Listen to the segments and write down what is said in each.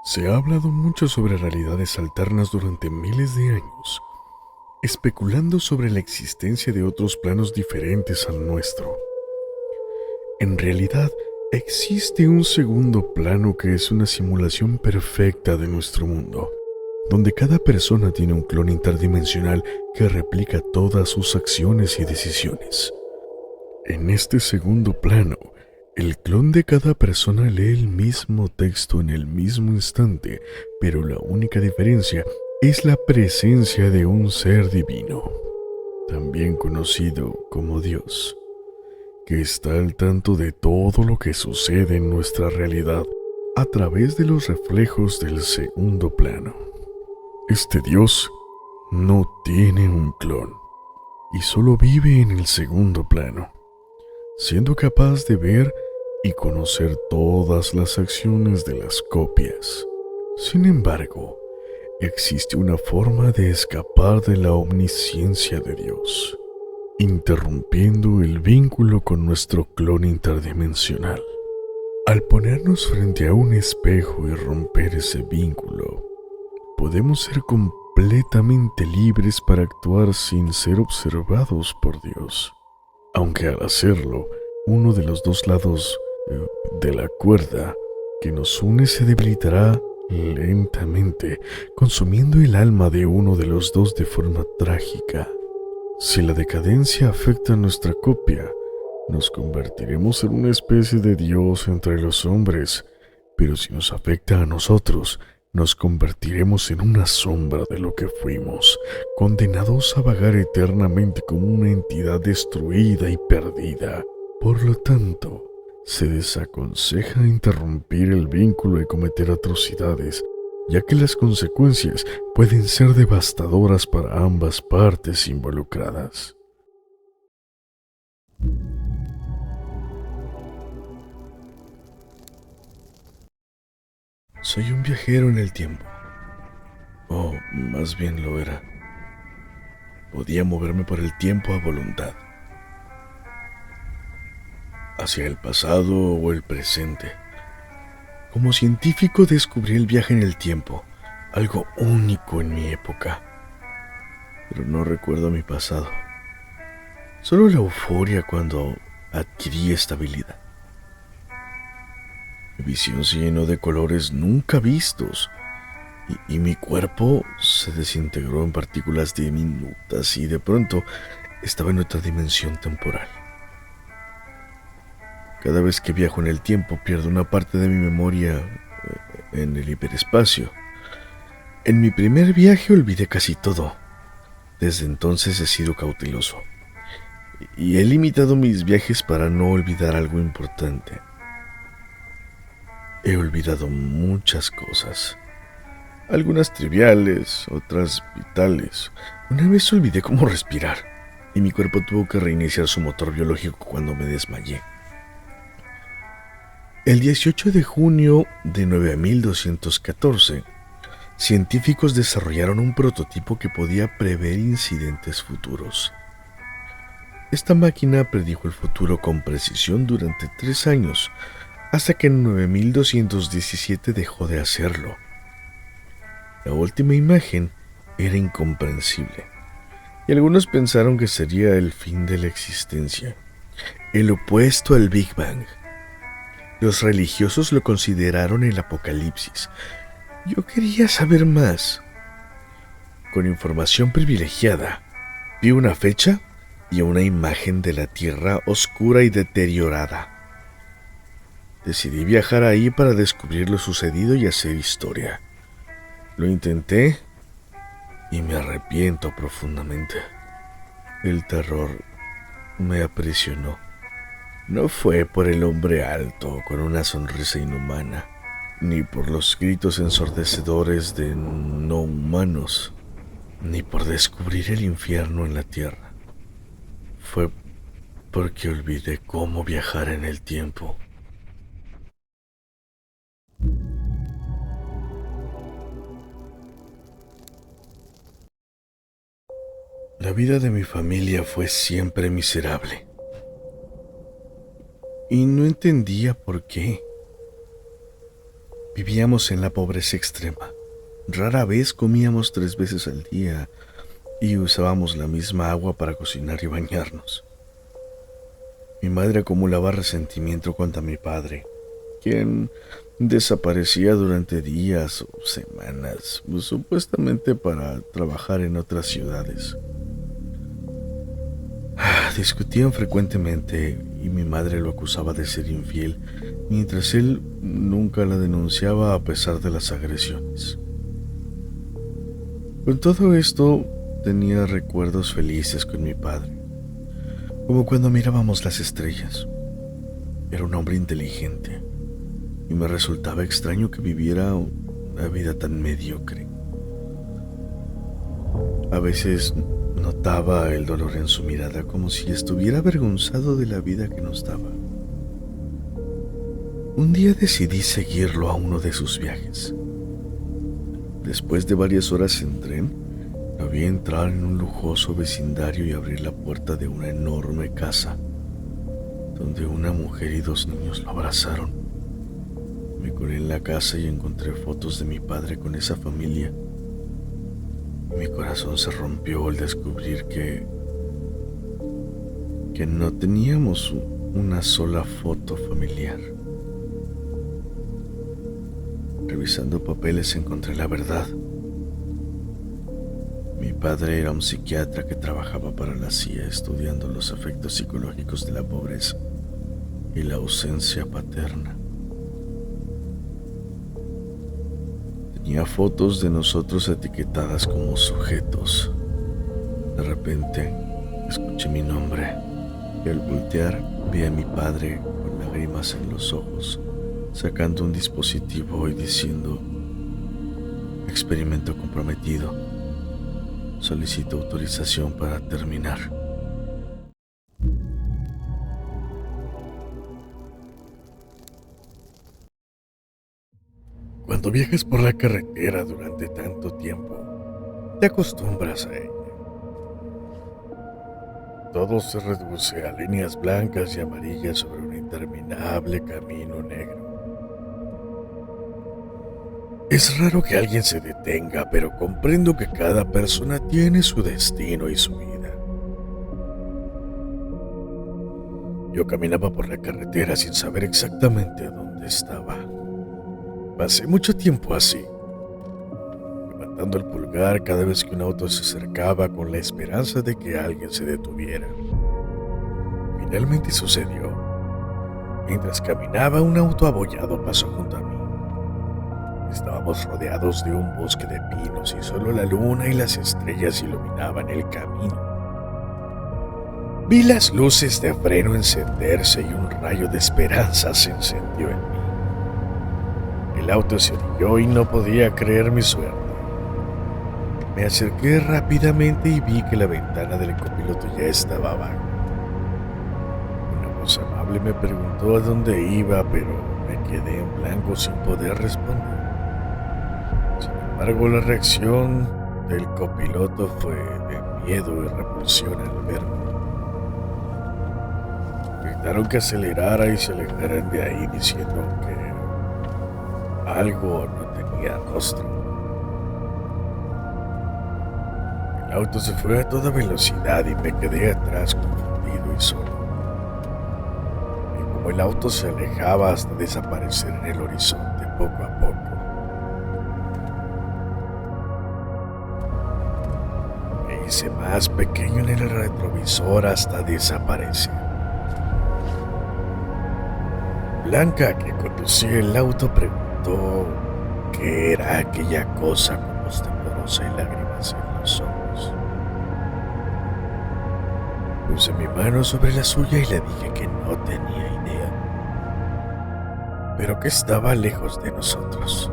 Se ha hablado mucho sobre realidades alternas durante miles de años, especulando sobre la existencia de otros planos diferentes al nuestro. En realidad, existe un segundo plano que es una simulación perfecta de nuestro mundo, donde cada persona tiene un clon interdimensional que replica todas sus acciones y decisiones. En este segundo plano, el clon de cada persona lee el mismo texto en el mismo instante, pero la única diferencia es la presencia de un ser divino, también conocido como Dios, que está al tanto de todo lo que sucede en nuestra realidad a través de los reflejos del segundo plano. Este Dios no tiene un clon y solo vive en el segundo plano, siendo capaz de ver y conocer todas las acciones de las copias. Sin embargo, existe una forma de escapar de la omnisciencia de Dios, interrumpiendo el vínculo con nuestro clon interdimensional. Al ponernos frente a un espejo y romper ese vínculo, podemos ser completamente libres para actuar sin ser observados por Dios. Aunque al hacerlo, uno de los dos lados de la cuerda que nos une se debilitará lentamente, consumiendo el alma de uno de los dos de forma trágica. Si la decadencia afecta a nuestra copia, nos convertiremos en una especie de Dios entre los hombres, pero si nos afecta a nosotros, nos convertiremos en una sombra de lo que fuimos, condenados a vagar eternamente como una entidad destruida y perdida. Por lo tanto, se desaconseja interrumpir el vínculo y cometer atrocidades, ya que las consecuencias pueden ser devastadoras para ambas partes involucradas. Soy un viajero en el tiempo, o más bien lo era. Podía moverme por el tiempo a voluntad, hacia el pasado o el presente. Como científico descubrí el viaje en el tiempo, algo único en mi época. Pero no recuerdo mi pasado, solo la euforia cuando adquirí estabilidad. Mi visión se llenó de colores nunca vistos y mi cuerpo se desintegró en partículas diminutas y de pronto estaba en otra dimensión temporal. Cada vez que viajo en el tiempo pierdo una parte de mi memoria en el hiperespacio. En mi primer viaje olvidé casi todo. Desde entonces he sido cauteloso y he limitado mis viajes para no olvidar algo importante. He olvidado muchas cosas, algunas triviales, otras vitales. Una vez olvidé cómo respirar y mi cuerpo tuvo que reiniciar su motor biológico cuando me desmayé. El 18 de junio de 9214, científicos desarrollaron un prototipo que podía prever incidentes futuros. Esta máquina predijo el futuro con precisión durante 3 años, hasta que en 9217 dejó de hacerlo. La última imagen era incomprensible, y algunos pensaron que sería el fin de la existencia, el opuesto al Big Bang. Los religiosos lo consideraron el apocalipsis. Yo quería saber más. Con información privilegiada, vi una fecha y una imagen de la Tierra oscura y deteriorada. Decidí viajar ahí para descubrir lo sucedido y hacer historia. Lo intenté y me arrepiento profundamente. El terror me aprisionó. No fue por el hombre alto con una sonrisa inhumana, ni por los gritos ensordecedores de no humanos, ni por descubrir el infierno en la tierra. Fue porque olvidé cómo viajar en el tiempo. La vida de mi familia fue siempre miserable. Y no entendía por qué. Vivíamos en la pobreza extrema. Rara vez comíamos 3 veces al día y usábamos la misma agua para cocinar y bañarnos. Mi madre acumulaba resentimiento contra mi padre, quien desaparecía durante días o semanas, supuestamente para trabajar en otras ciudades. Discutían frecuentemente y mi madre lo acusaba de ser infiel, mientras él nunca la denunciaba a pesar de las agresiones. Con todo esto, tenía recuerdos felices con mi padre, como cuando mirábamos las estrellas. Era un hombre inteligente y me resultaba extraño que viviera una vida tan mediocre. A veces notaba el dolor en su mirada, como si estuviera avergonzado de la vida que nos daba. Un día decidí seguirlo a uno de sus viajes. Después de varias horas en tren, lo vi entrar en un lujoso vecindario y abrir la puerta de una enorme casa, donde una mujer y 2 niños lo abrazaron. Me colé en la casa y encontré fotos de mi padre con esa familia. Mi corazón se rompió al descubrir que no teníamos una sola foto familiar. Revisando papeles encontré la verdad. Mi padre era un psiquiatra que trabajaba para la CIA estudiando los efectos psicológicos de la pobreza y la ausencia paterna. Tenía fotos de nosotros etiquetadas como sujetos. De repente, escuché mi nombre y al voltear vi a mi padre con lágrimas en los ojos, sacando un dispositivo y diciendo: experimento comprometido. Solicito autorización para terminar. Cuando viajas por la carretera durante tanto tiempo, te acostumbras a ella. Todo se reduce a líneas blancas y amarillas sobre un interminable camino negro. Es raro que alguien se detenga, pero comprendo que cada persona tiene su destino y su vida. Yo caminaba por la carretera sin saber exactamente dónde estaba. Pasé mucho tiempo así, levantando el pulgar cada vez que un auto se acercaba con la esperanza de que alguien se detuviera. Finalmente sucedió. Mientras caminaba, un auto abollado pasó junto a mí. Estábamos rodeados de un bosque de pinos y solo la luna y las estrellas iluminaban el camino. Vi las luces de freno encenderse y un rayo de esperanza se encendió en mí. El auto se orilló y no podía creer mi suerte. Me acerqué rápidamente y vi que la ventana del copiloto ya estaba abajo. Una voz amable me preguntó a dónde iba, pero me quedé en blanco sin poder responder. Sin embargo, la reacción del copiloto fue de miedo y repulsión al verme. Gritaron que acelerara y se alejaran de ahí, diciendo que algo no tenía rostro. El auto se fue a toda velocidad y me quedé atrás confundido y solo. Y como el auto se alejaba hasta desaparecer en el horizonte poco a poco, me hice más pequeño en el retrovisor hasta desaparecer. Blanca, que conducía el auto, preguntó qué era aquella cosa con voz temblorosa y lágrimas en los ojos. Puse mi mano sobre la suya y le dije que no tenía idea, pero que estaba lejos de nosotros.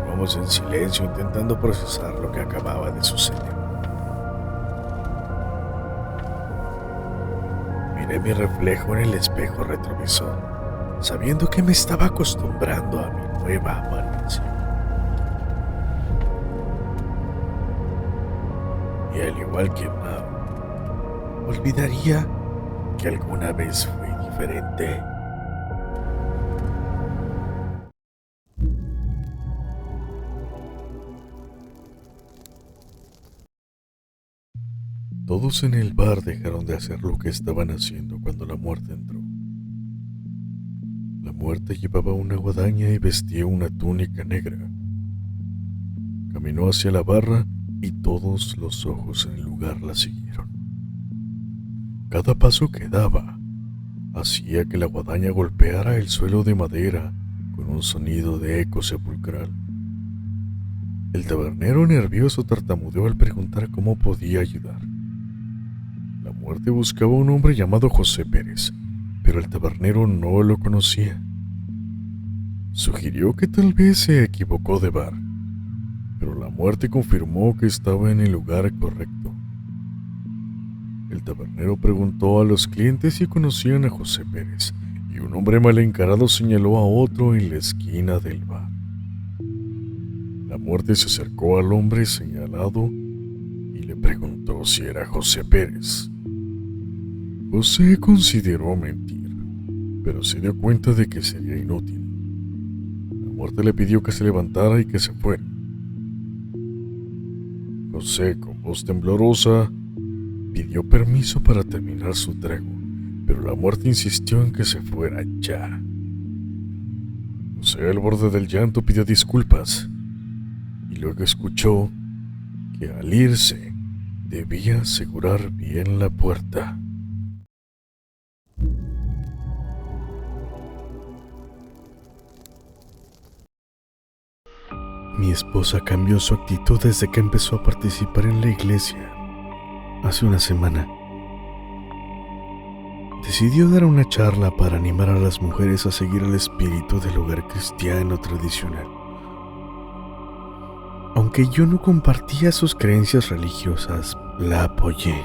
Íbamos en silencio intentando procesar lo que acababa de suceder. Miré mi reflejo en el espejo retrovisor, sabiendo que me estaba acostumbrando a mi nueva apariencia. Y al igual que Mao, olvidaría que alguna vez fui diferente. Todos en el bar dejaron de hacer lo que estaban haciendo cuando la muerte entró. La muerte llevaba una guadaña y vestía una túnica negra. Caminó hacia la barra y todos los ojos en el lugar la siguieron. Cada paso que daba hacía que la guadaña golpeara el suelo de madera con un sonido de eco sepulcral. El tabernero nervioso tartamudeó al preguntar cómo podía ayudar. La muerte buscaba a un hombre llamado José Pérez, pero el tabernero no lo conocía. Sugirió que tal vez se equivocó de bar, pero la muerte confirmó que estaba en el lugar correcto. El tabernero preguntó a los clientes si conocían a José Pérez, y un hombre mal encarado señaló a otro en la esquina del bar. La muerte se acercó al hombre señalado y le preguntó si era José Pérez. José consideró mentir, pero se dio cuenta de que sería inútil. La muerte le pidió que se levantara y que se fuera. José, con voz temblorosa, pidió permiso para terminar su trago, pero la muerte insistió en que se fuera ya. José, al borde del llanto, pidió disculpas y luego escuchó que al irse debía asegurar bien la puerta. Mi esposa cambió su actitud desde que empezó a participar en la iglesia. Hace una semana, decidió dar una charla para animar a las mujeres a seguir el espíritu del hogar cristiano tradicional. Aunque yo no compartía sus creencias religiosas, la apoyé.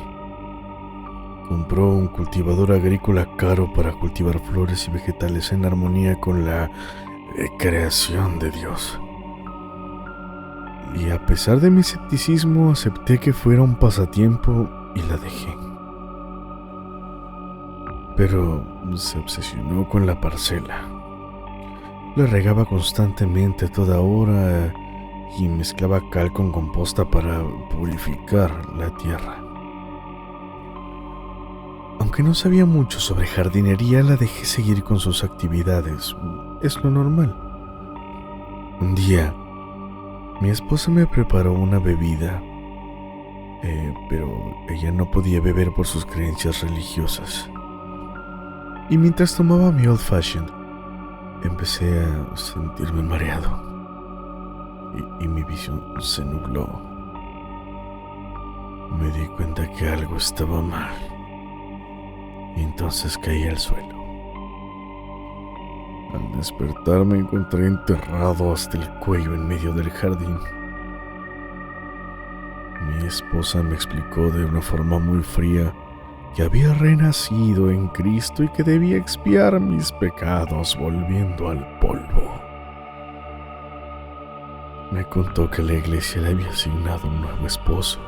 Compró un cultivador agrícola caro para cultivar flores y vegetales en armonía con la creación de Dios. Y a pesar de mi escepticismo, acepté que fuera un pasatiempo y la dejé. Pero se obsesionó con la parcela. La regaba constantemente a toda hora y mezclaba cal con composta para purificar la tierra. Aunque no sabía mucho sobre jardinería, la dejé seguir con sus actividades. Es lo normal. Un día, mi esposa me preparó una bebida, pero ella no podía beber por sus creencias religiosas. Y mientras tomaba mi Old Fashioned, empecé a sentirme mareado y mi visión se nubló. Me di cuenta que algo estaba mal y entonces caí al suelo. Al despertar me encontré enterrado hasta el cuello en medio del jardín. Mi esposa me explicó de una forma muy fría que había renacido en Cristo y que debía expiar mis pecados volviendo al polvo. Me contó que la iglesia le había asignado un nuevo esposo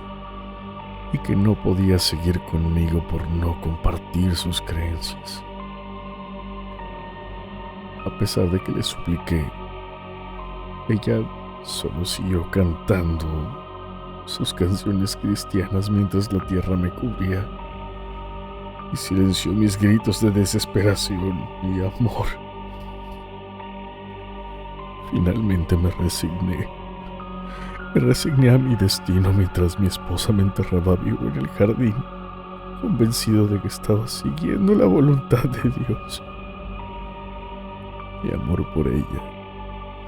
y que no podía seguir conmigo por no compartir sus creencias. A pesar de que le supliqué, ella solo siguió cantando sus canciones cristianas mientras la tierra me cubría y silenció mis gritos de desesperación y amor. Finalmente me resigné. Me resigné a mi destino mientras mi esposa me enterraba vivo en el jardín, convencido de que estaba siguiendo la voluntad de Dios. Mi amor por ella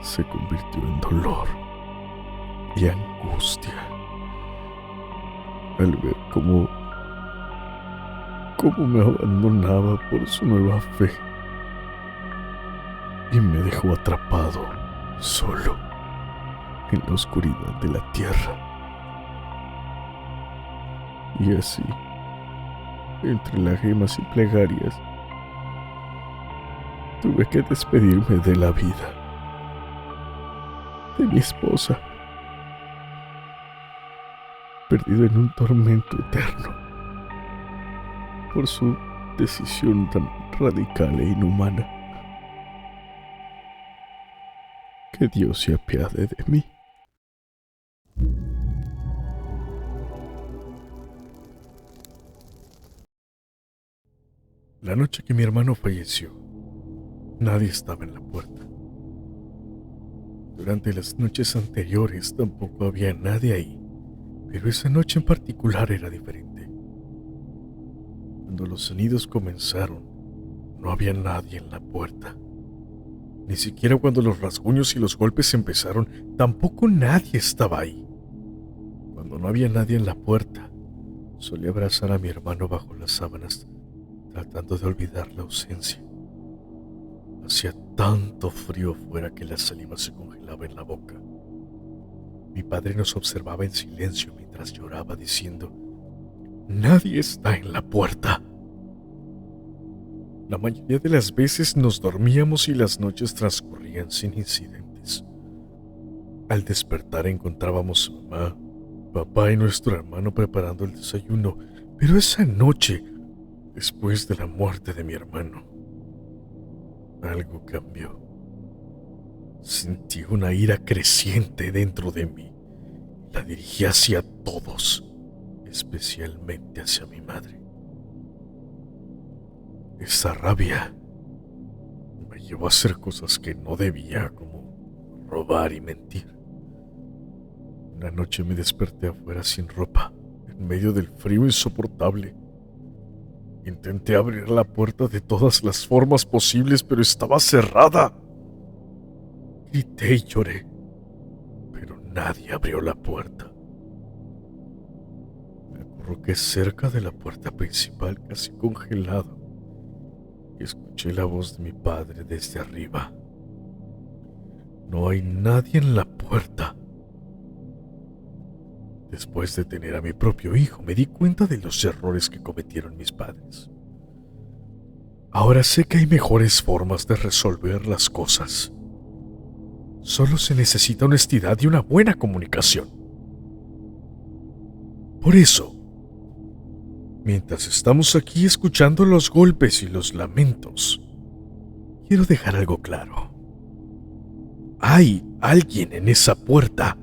se convirtió en dolor y angustia al ver cómo me abandonaba por su nueva fe y me dejó atrapado, solo, en la oscuridad de la tierra. Y así, entre lágrimas y plegarias, tuve que despedirme de la vida, de mi esposa, perdido en un tormento eterno por su decisión tan radical e inhumana. Que Dios se apiade de mí. La noche que mi hermano falleció, nadie estaba en la puerta. Durante las noches anteriores tampoco había nadie ahí, pero esa noche en particular era diferente. Cuando los sonidos comenzaron, no había nadie en la puerta. Ni siquiera cuando los rasguños y los golpes empezaron, tampoco nadie estaba ahí. Cuando no había nadie en la puerta, solía abrazar a mi hermano bajo las sábanas, tratando de olvidar la ausencia. Hacía tanto frío fuera que la saliva se congelaba en la boca. Mi padre nos observaba en silencio mientras lloraba, diciendo: «Nadie está en la puerta». La mayoría de las veces nos dormíamos y las noches transcurrían sin incidentes. Al despertar encontrábamos a mamá, papá y nuestro hermano preparando el desayuno, pero esa noche, después de la muerte de mi hermano, algo cambió. Sentí una ira creciente dentro de mí. La dirigí hacia todos, especialmente hacia mi madre. Esa rabia me llevó a hacer cosas que no debía, como robar y mentir. Una noche me desperté afuera sin ropa, en medio del frío insoportable. Intenté abrir la puerta de todas las formas posibles, pero estaba cerrada. Grité y lloré, pero nadie abrió la puerta. Me acurruqué cerca de la puerta principal, casi congelado, y escuché la voz de mi padre desde arriba. «No hay nadie en la puerta». Después de tener a mi propio hijo, me di cuenta de los errores que cometieron mis padres. Ahora sé que hay mejores formas de resolver las cosas. Solo se necesita honestidad y una buena comunicación. Por eso, mientras estamos aquí escuchando los golpes y los lamentos, quiero dejar algo claro. Hay alguien en esa puerta.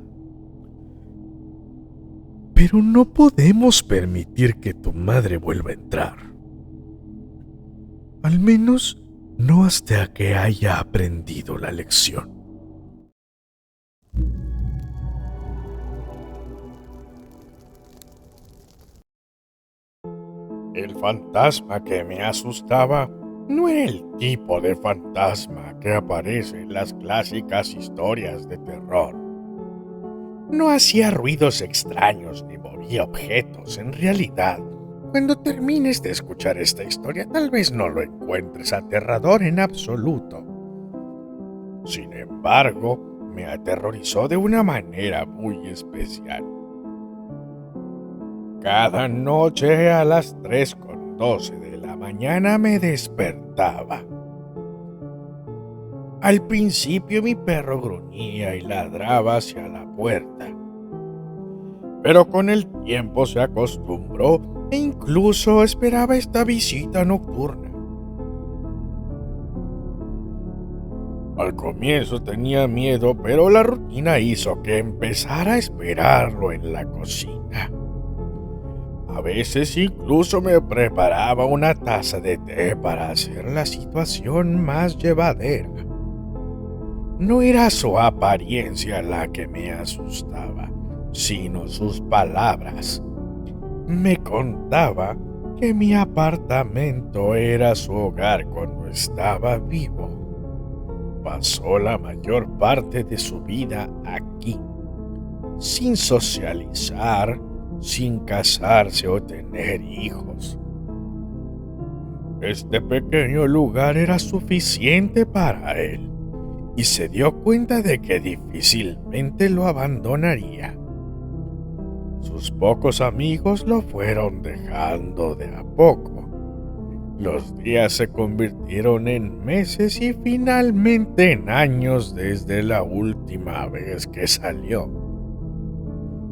Pero no podemos permitir que tu madre vuelva a entrar. Al menos no hasta que haya aprendido la lección. El fantasma que me asustaba no era el tipo de fantasma que aparece en las clásicas historias de terror. No hacía ruidos extraños ni movía objetos. En realidad, cuando termines de escuchar esta historia, tal vez no lo encuentres aterrador en absoluto. Sin embargo, me aterrorizó de una manera muy especial. Cada noche a las 3:12 de la mañana me despertaba. Al principio mi perro gruñía y ladraba hacia la puerta, pero con el tiempo se acostumbró e incluso esperaba esta visita nocturna. Al comienzo tenía miedo, pero la rutina hizo que empezara a esperarlo en la cocina. A veces incluso me preparaba una taza de té para hacer la situación más llevadera. No era su apariencia la que me asustaba, sino sus palabras. Me contaba que mi apartamento era su hogar cuando estaba vivo. Pasó la mayor parte de su vida aquí, sin socializar, sin casarse o tener hijos. Este pequeño lugar era suficiente para él y se dio cuenta de que difícilmente lo abandonaría. Sus pocos amigos lo fueron dejando de a poco. Los días se convirtieron en meses y finalmente en años desde la última vez que salió.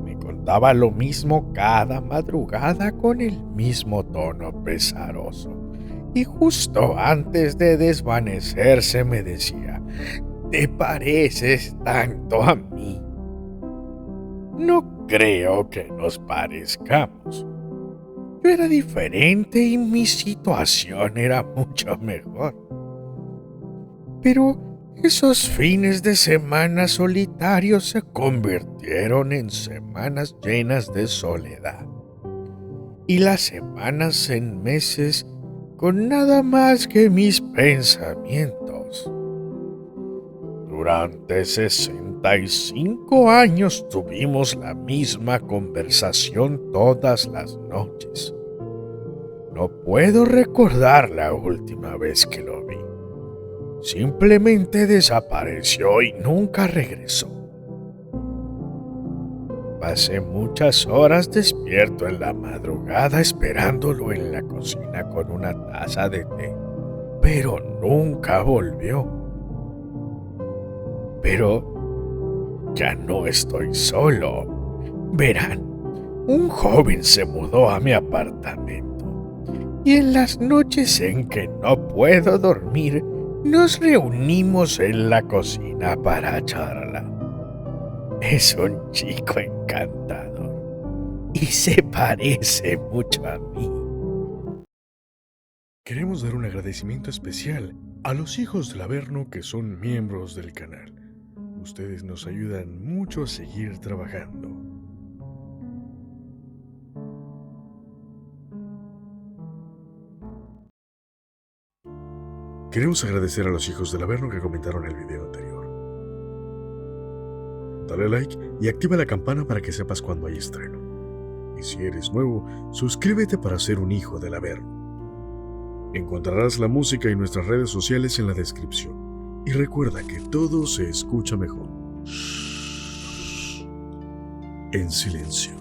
Me contaba lo mismo cada madrugada con el mismo tono pesaroso. Y justo antes de desvanecerse me decía: «Te pareces tanto a mí». No creo que nos parezcamos. yo era diferente y mi situación era mucho mejor. Pero esos fines de semana solitarios se convirtieron en semanas llenas de soledad. Y las semanas en meses con nada más que mis pensamientos. Durante 65 años tuvimos la misma conversación todas las noches. No puedo recordar la última vez que lo vi. Simplemente desapareció y nunca regresó. Pasé muchas horas despierto en la madrugada esperándolo en la cocina con una taza de té, pero nunca volvió. Pero ya no estoy solo. Verán, un joven se mudó a mi apartamento y en las noches en que no puedo dormir, nos reunimos en la cocina para charlar. Es un chico encantador y se parece mucho a mí. Queremos dar un agradecimiento especial a los hijos del Averno que son miembros del canal. Ustedes nos ayudan mucho a seguir trabajando. Queremos agradecer a los hijos del Averno que comentaron el video anterior. Dale like y activa la campana para que sepas cuando hay estreno. Y si eres nuevo, suscríbete para ser un hijo del Averno. Encontrarás la música y nuestras redes sociales en la descripción. Y recuerda que todo se escucha mejor en silencio.